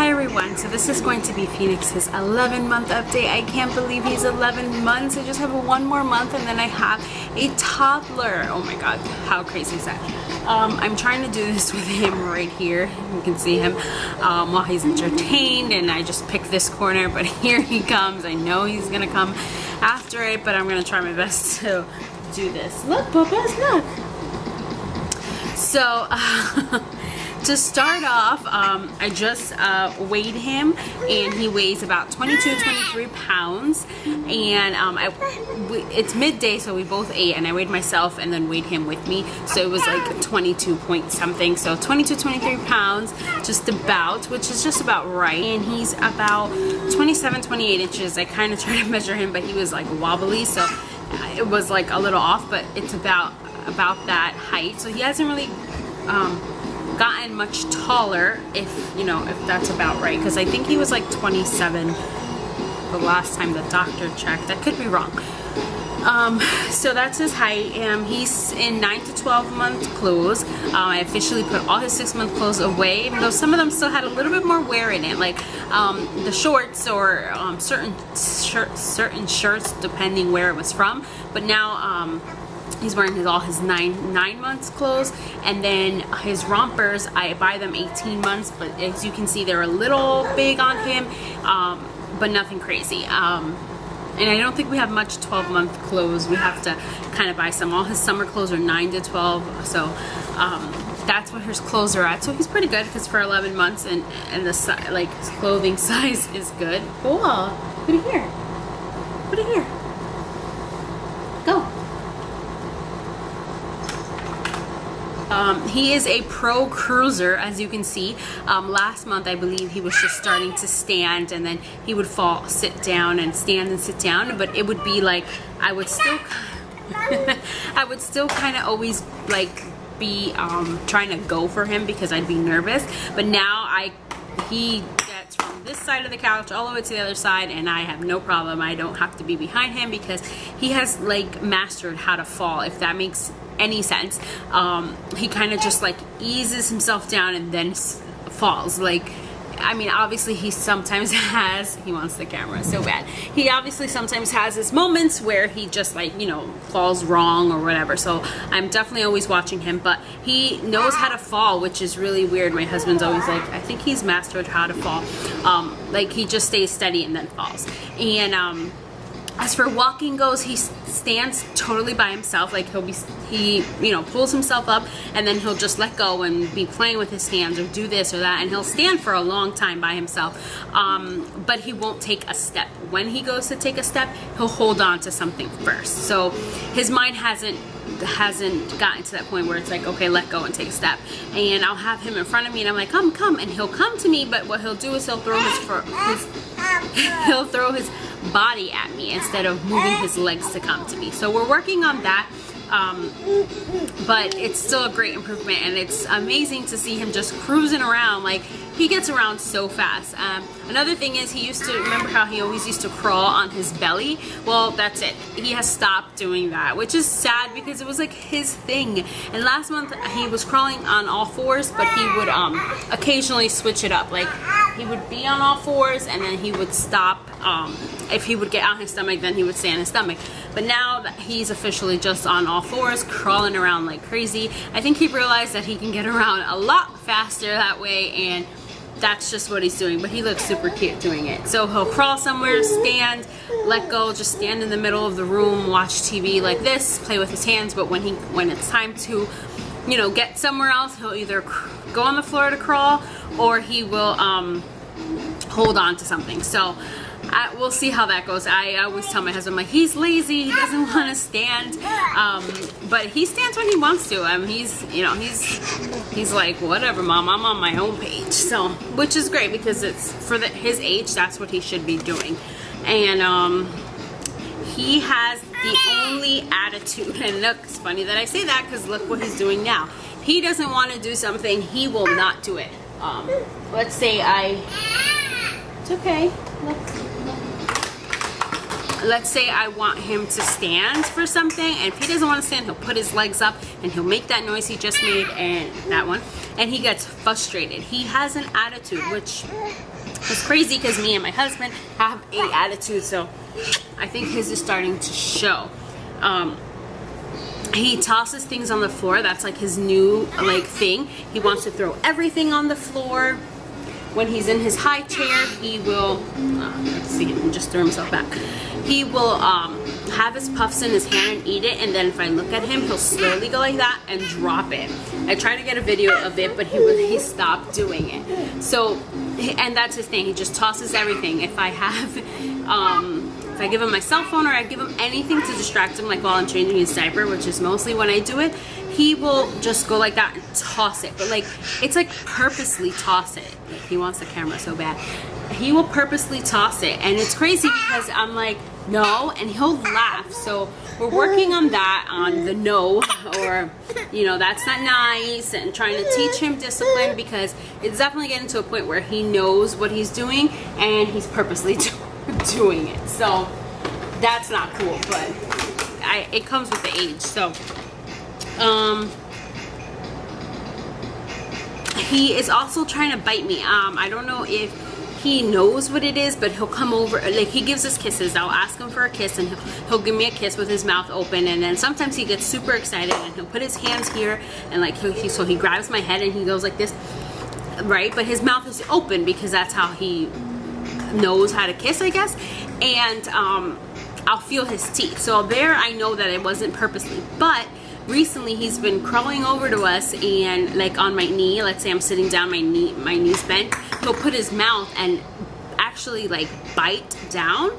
Hi everyone, so this is going to be Phoenix's 11-month update. I can't believe he's 11 months. I just have one more month and then I have a toddler. Oh my god, how crazy is that? I'm trying to do this with him right here. You can see him while he's entertained, and I just picked this corner, but here he comes. I know he's gonna come after it, but I'm gonna try my best to do this. Look, Papa's, look! So, to start off, I just weighed him, and he weighs about 23 pounds, and it's midday, so we both ate, and I weighed myself and then weighed him with me, so it was like 22 point something, so 23 pounds, just about, which is just about right, and he's about 28 inches. I kind of tried to measure him, but he was like wobbly, so it was like a little off, but it's about that height, so he hasn't really gotten much taller, if that's about right, because I think he was like 27 the last time the doctor checked. I could be wrong. So that's his height. He's in 9 to 12 month clothes. I officially put all his 6-month clothes away, even though some of them still had a little bit more wear in it, like the shorts or certain shirts, depending where it was from. But now he's wearing all his 9 months clothes, and then his rompers, I buy them 18 months, but as you can see, they're a little big on him, but nothing crazy. And I don't think we have much 12-month clothes. We have to kind of buy some. All his summer clothes are 9 to 12, so that's what his clothes are at. So he's pretty good, because for 11 months, and the his clothing size is good. Cool. Put it here. Put it here. Go. He is a pro cruiser, as you can see. Last month, I believe he was just starting to stand, and then he would fall, sit down, and stand and sit down. But it would be like, I would still kind of always like be trying to go for him, because I'd be nervous. But now he gets from this side of the couch all the way to the other side, and I have no problem. I don't have to be behind him, because he has like mastered how to fall, if that makes any sense. He kind of just like eases himself down and then falls. Like, I mean, obviously he sometimes he wants the camera so bad. He obviously sometimes has his moments where he just like, falls wrong or whatever. So I'm definitely always watching him, but he knows how to fall, which is really weird. My husband's always like, I think he's mastered how to fall. Like, he just stays steady and then falls. And as for walking goes, he stands totally by himself. Like, he pulls himself up, and then he'll just let go and be playing with his hands or do this or that, and he'll stand for a long time by himself. But he won't take a step. When he goes to take a step, he'll hold on to something first. So his mind hasn't gotten to that point where it's like, okay, let go and take a step. And I'll have him in front of me, and I'm like, come, and he'll come to me. But what he'll do is he'll throw his body at me instead of moving his legs to come to me. So we're working on that, but it's still a great improvement, and it's amazing to see him just cruising around. Like, he gets around so fast. Another thing is, he used to, remember how he always used to crawl on his belly? Well, that's it. He has stopped doing that, which is sad, because it was like his thing. And last month he was crawling on all fours, but he would occasionally switch it up. Like, he would be on all fours, and then he would stop. If he would get on his stomach, then he would stay on his stomach. But now that he's officially just on all fours, crawling around like crazy, I think he realized that he can get around a lot faster that way, and that's just what he's doing. But he looks super cute doing it. So he'll crawl somewhere, stand, let go, just stand in the middle of the room, watch TV like this, play with his hands. But when it's time to, get somewhere else, he'll either go on the floor to crawl, or he will hold on to something. So we'll see how that goes. I always tell my husband, like, he's lazy, he doesn't want to stand, but he stands when he wants to. He's like, whatever, Mom, I'm on my own page. So, which is great, because it's for his age, that's what he should be doing. And he has the only attitude, and look, it's funny that I say that, because look what he's doing now. He doesn't want to do something, he will not do it. Let's say it's okay. Look. let's say I want him to stand for something, and if he doesn't want to stand, he'll put his legs up and he'll make that noise he just made, and that one, and he gets frustrated. He has an attitude, which is crazy because me and my husband have an attitude, so I think his is starting to show. He tosses things on the floor. That's like his new like thing. He wants to throw everything on the floor. When he's in his high chair, he will, let's see, he just threw himself back. He will have his puffs in his hand and eat it, and then if I look at him, he'll slowly go like that and drop it. I tried to get a video of it, but he stopped doing it. So, and that's his thing. He just tosses everything. If I have, if I give him my cell phone or I give him anything to distract him, like while I'm changing his diaper, which is mostly when I do it, he will just go like that and toss it. But like, it's like purposely toss it. Like, he wants the camera so bad. He will purposely toss it, and it's crazy because I'm like, no, and he'll laugh. So we're working on that, on the no, or, you know, that's not nice, and trying to teach him discipline, because it's definitely getting to a point where he knows what he's doing and he's purposely doing it. So that's not cool, but it comes with the age. So he is also trying to bite me. I don't know if he knows what it is, but he'll come over, like he gives us kisses. I'll ask him for a kiss and he'll give me a kiss with his mouth open, and then sometimes he gets super excited and he'll put his hands here and like so he grabs my head and he goes like this, right? But his mouth is open because that's how he knows how to kiss, I guess. And I'll feel his teeth. So there I know that it wasn't purposely, but recently he's been crawling over to us and like on my knee, let's say I'm sitting down, my knee's bent, he'll put his mouth and actually like bite down,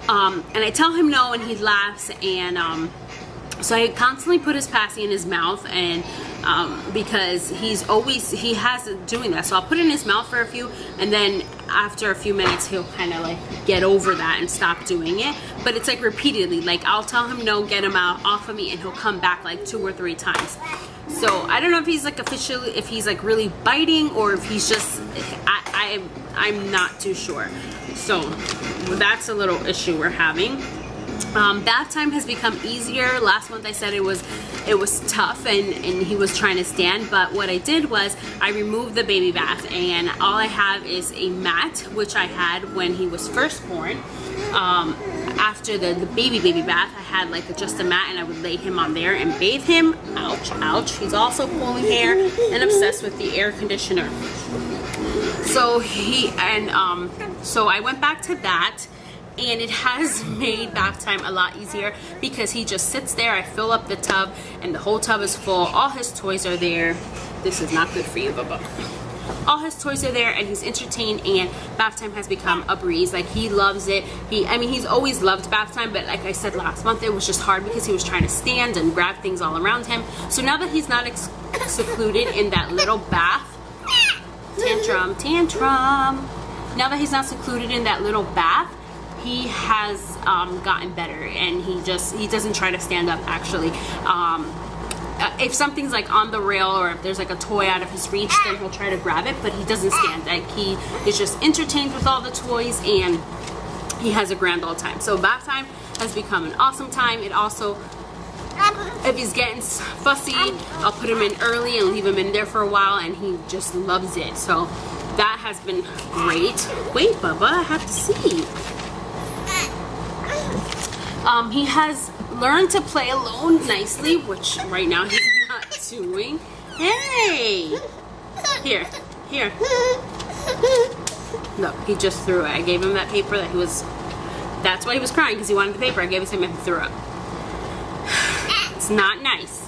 and I tell him no and he laughs, and so I constantly put his passy in his mouth, and because he has doing that, so I'll put it in his mouth for a few, and then after a few minutes he'll kind of like get over that and stop doing it. But it's like repeatedly, like I'll tell him no, get him out off of me, and he'll come back like 2 or 3 times. So I don't know if he's like officially, if he's like really biting, or if he's just, I'm not too sure. So that's a little issue we're having. Bath time has become easier. Last month I said it was tough and he was trying to stand, but what I did was I removed the baby bath, and all I have is a mat, which I had when he was first born. After the baby bath, I had like just a mat, and I would lay him on there and bathe him. Ouch, ouch. He's also pulling hair and obsessed with the air conditioner. So so I went back to that, and it has made bath time a lot easier because he just sits there. I fill up the tub and the whole tub is full. All his toys are there. This is not good for you, Bubba. All his toys are there and he's entertained, and bath time has become a breeze. Like, he loves it. He's always loved bath time, but like I said last month, it was just hard because he was trying to stand and grab things all around him. So now that he's not secluded in that little bath, tantrum. Now that he's not secluded in that little bath, he has gotten better, and he doesn't try to stand up actually. If something's like on the rail, or if there's like a toy out of his reach, then he'll try to grab it, but he doesn't stand. Like, he is just entertained with all the toys, and he has a grand old time. So bath time has become an awesome time. It also, if he's getting fussy, I'll put him in early and leave him in there for a while, and he just loves it. So that has been great. Wait, Bubba, I have to see. He has learned to play alone nicely, which right now he's not doing. Hey! Here. Look, he just threw it. I gave him that paper that's why he was crying, because he wanted the paper. I gave it to him and he threw it. It's not nice.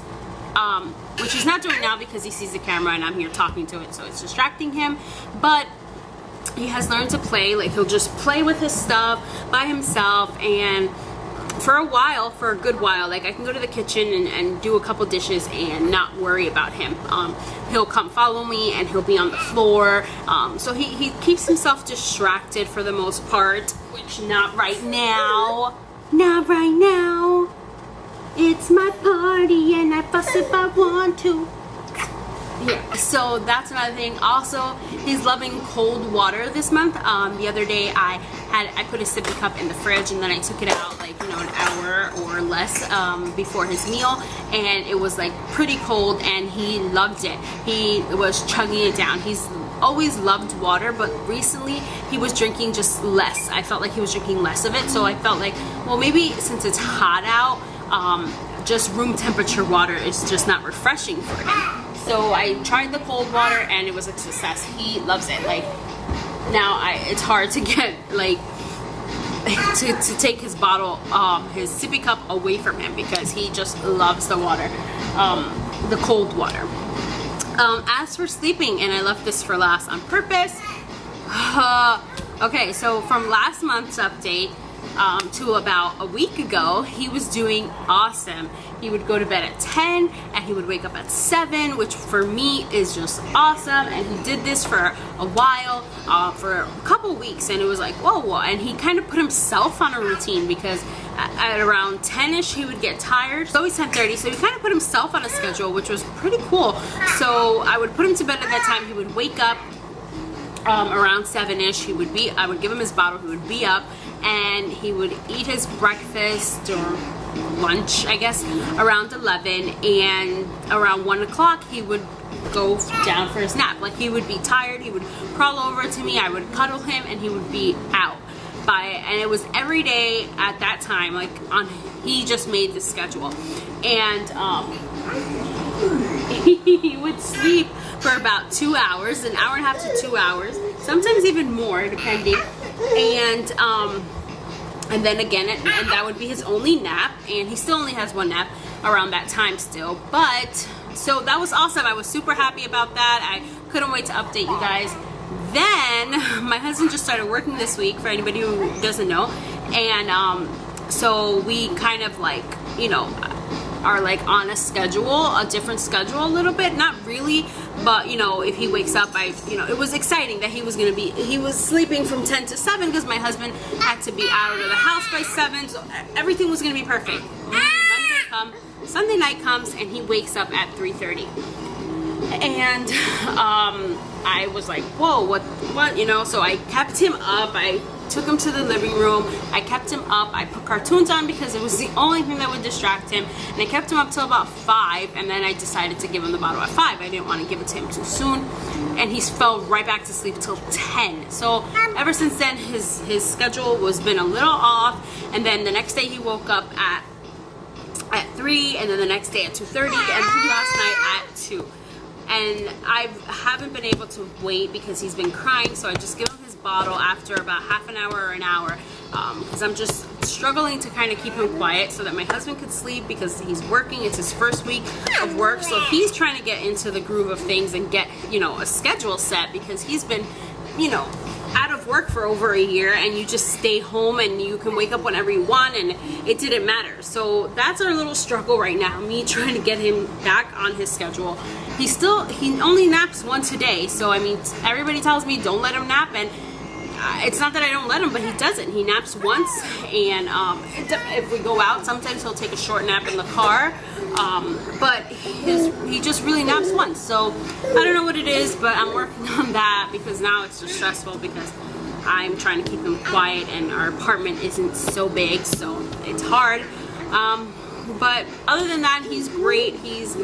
Which he's not doing now because he sees the camera and I'm here talking to it, so it's distracting him. But he has learned to play. Like, he'll just play with his stuff by himself, and for a good while, like I can go to the kitchen and do a couple dishes and not worry about him. He'll come follow me and he'll be on the floor. So he keeps himself distracted for the most part, which not right now. Not right now. It's my party and I fuss if I want to. Yeah, so that's another thing. Also, he's loving cold water this month. The other day I put a sippy cup in the fridge and then I took it out like, you know, an hour or less before his meal, and it was like pretty cold and he loved it. He was chugging it down. He's always loved water, but recently he was drinking just less. I felt like he was drinking less of it, so I felt like, well, maybe since it's hot out, just room temperature water is just not refreshing for him. So I tried the cold water and it was a success. He loves it. Like now it's hard to get like to take his bottle, his sippy cup away from him because he just loves the water, the cold water. As for sleeping, and I left this for last on purpose. Okay, so from last month's update to about a week ago, he was doing awesome. He would go to bed at 10 and he would wake up at 7, which for me is just awesome. And he did this for a while, for a couple weeks, and it was like, whoa. And he kind of put himself on a routine because at around 10ish he would get tired. So he's 10:30, so he kind of put himself on a schedule, which was pretty cool. So I would put him to bed at that time. He would wake up around 7ish. I would give him his bottle. He would be up and he would eat his breakfast or lunch, I guess, around 11, and around 1 o'clock he would go down for his nap. Like he would be tired, he would crawl over to me, I would cuddle him, and he would be out. And it was every day at that time. Like he just made the schedule, and he would sleep for about 2 hours, an hour and a half to 2 hours, sometimes even more, depending. And then again, and that would be his only nap, and he still only has one nap around that time still. But so that was awesome. I was super happy about that. I couldn't wait to update you guys. Then my husband just started working this week, for anybody who doesn't know, and so we kind of like, you know, are like on a schedule, a different schedule a little bit, not really, but you know, if he wakes up, it was exciting that he was sleeping from 10 to 7 because my husband had to be out of the house by 7, so everything was gonna be perfect. Sunday night comes and he wakes up at 3:30, and I was like, whoa, what, you know? So I kept him up. I took him to the living room. I kept him up. I put cartoons on because it was the only thing that would distract him, and I kept him up till about 5, and then I decided to give him the bottle at 5. I didn't want to give it to him too soon, and he fell right back to sleep till 10. So ever since then, his schedule was been a little off, and then the next day he woke up at 3, and then the next day at 2:30, and then last night at 2. And I haven't been able to wait because he's been crying, so I just give him his bottle after about half an hour or an hour, because I'm just struggling to kind of keep him quiet so that my husband could sleep because he's working. It's his first week of work, so he's trying to get into the groove of things and get, you know, a schedule set, because he's been, you know, out of work for over a year, and you just stay home and you can wake up whenever you want, and it didn't matter. So that's our little struggle right now, me trying to get him back on his schedule. He only naps once a day, so I mean, everybody tells me don't let him nap, and it's not that I don't let him, but he doesn't. He naps once, and if we go out, sometimes he'll take a short nap in the car, but he just really naps once. So I don't know what it is, but I'm working on that, because now it's just stressful because I'm trying to keep him quiet and our apartment isn't so big, so it's hard. But other than that, he's great. He's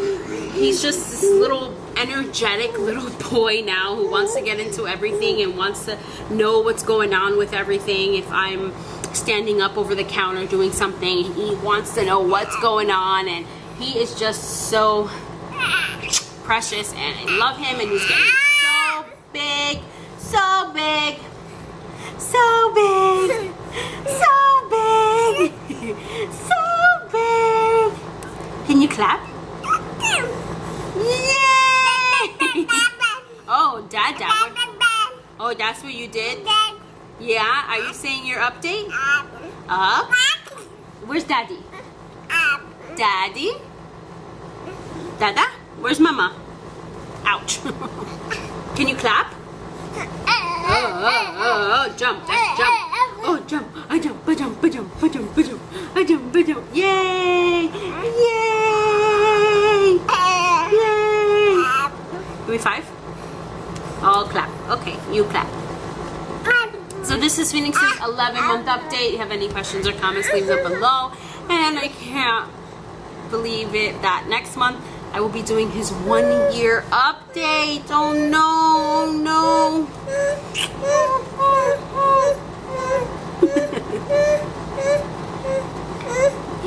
just this little energetic little boy now who wants to get into everything and wants to know what's going on with everything. If I'm standing up over the counter doing something, he wants to know what's going on, and he is just so precious, and I love him, and he's getting so big, so big, so big, so big, so big. Can you clap? Yay! Oh, Dada. Oh, that's what you did? Yeah? Are you saying your update? Up? Where's Daddy? Daddy? Dada? Where's Mama? Ouch. Can you clap? Oh, jump. That's jump. Oh, jump. I jump. I jump. I jump. I jump. I jump. I jump. I jump. Yay! Yay! Yay! 5? All clap. Okay, you clap. So this is Phoenix's 11-month update. If you have any questions or comments, leave them below. And I can't believe it that next month I will be doing his 1-year update. Oh no, oh no.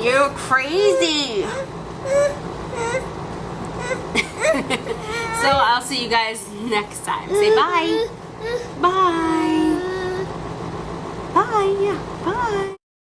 You're crazy. So I'll see you guys next time. Say bye. Bye. Bye. Yeah, bye.